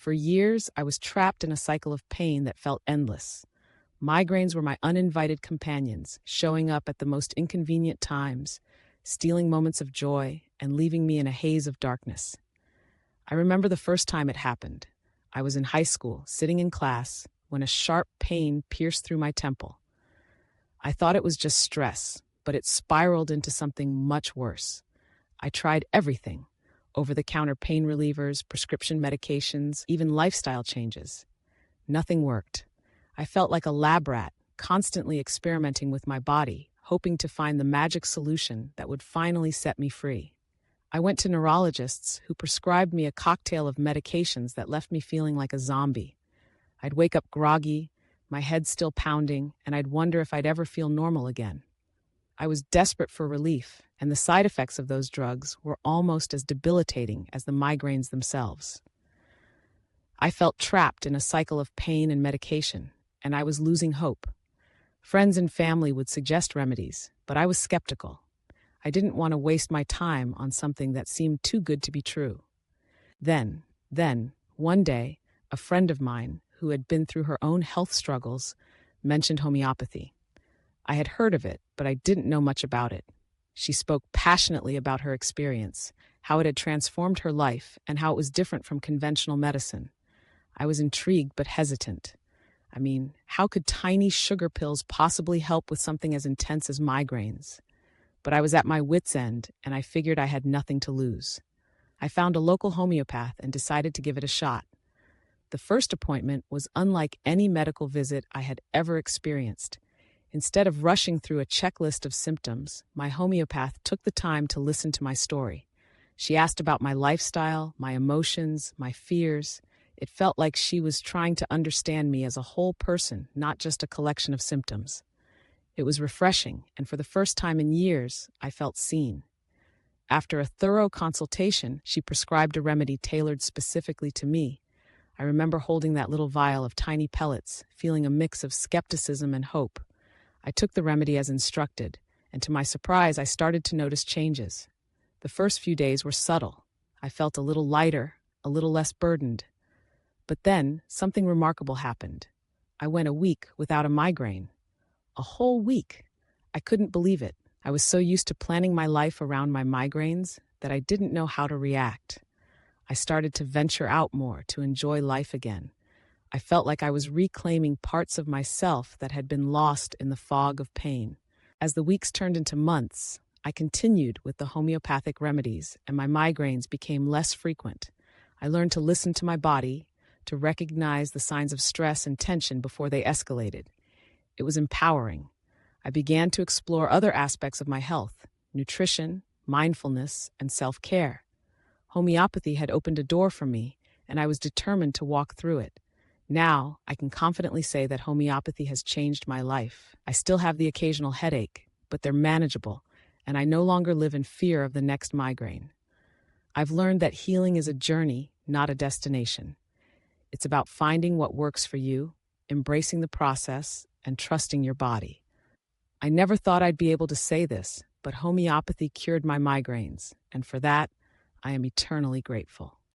For years, I was trapped in a cycle of pain that felt endless. Migraines were my uninvited companions, showing up at the most inconvenient times, stealing moments of joy, and leaving me in a haze of darkness. I remember the first time it happened. I was in high school, sitting in class, when a sharp pain pierced through my temple. I thought it was just stress, but it spiraled into something much worse. I tried everything: over-the-counter pain relievers, prescription medications, even lifestyle changes. Nothing worked. I felt like a lab rat, constantly experimenting with my body, hoping to find the magic solution that would finally set me free. I went to neurologists who prescribed me a cocktail of medications that left me feeling like a zombie. I'd wake up groggy, my head still pounding, and I'd wonder if I'd ever feel normal again. I was desperate for relief, and the side effects of those drugs were almost as debilitating as the migraines themselves. I felt trapped in a cycle of pain and medication, and I was losing hope. Friends and family would suggest remedies, but I was skeptical. I didn't want to waste my time on something that seemed too good to be true. Then, one day, a friend of mine who had been through her own health struggles mentioned homeopathy. I had heard of it, but I didn't know much about it. She spoke passionately about her experience, how it had transformed her life, and how it was different from conventional medicine. I was intrigued but hesitant. I mean, how could tiny sugar pills possibly help with something as intense as migraines? But I was at my wit's end, and I figured I had nothing to lose. I found a local homeopath and decided to give it a shot. The first appointment was unlike any medical visit I had ever experienced. Instead of rushing through a checklist of symptoms, my homeopath took the time to listen to my story. She asked about my lifestyle, my emotions, my fears. It felt like she was trying to understand me as a whole person, not just a collection of symptoms. It was refreshing, and for the first time in years, I felt seen. After a thorough consultation, she prescribed a remedy tailored specifically to me. I remember holding that little vial of tiny pellets, feeling a mix of skepticism and hope. I took the remedy as instructed, and to my surprise, I started to notice changes. The first few days were subtle. I felt a little lighter, a little less burdened. But then, something remarkable happened. I went a week without a migraine. A whole week. I couldn't believe it. I was so used to planning my life around my migraines that I didn't know how to react. I started to venture out more, to enjoy life again. I felt like I was reclaiming parts of myself that had been lost in the fog of pain. As the weeks turned into months, I continued with the homeopathic remedies, and my migraines became less frequent. I learned to listen to my body, to recognize the signs of stress and tension before they escalated. It was empowering. I began to explore other aspects of my health: nutrition, mindfulness, and self-care. Homeopathy had opened a door for me, and I was determined to walk through it. Now, I can confidently say that homeopathy has changed my life. I still have the occasional headache, but they're manageable, and I no longer live in fear of the next migraine. I've learned that healing is a journey, not a destination. It's about finding what works for you, embracing the process, and trusting your body. I never thought I'd be able to say this, but homeopathy cured my migraines, and for that, I am eternally grateful.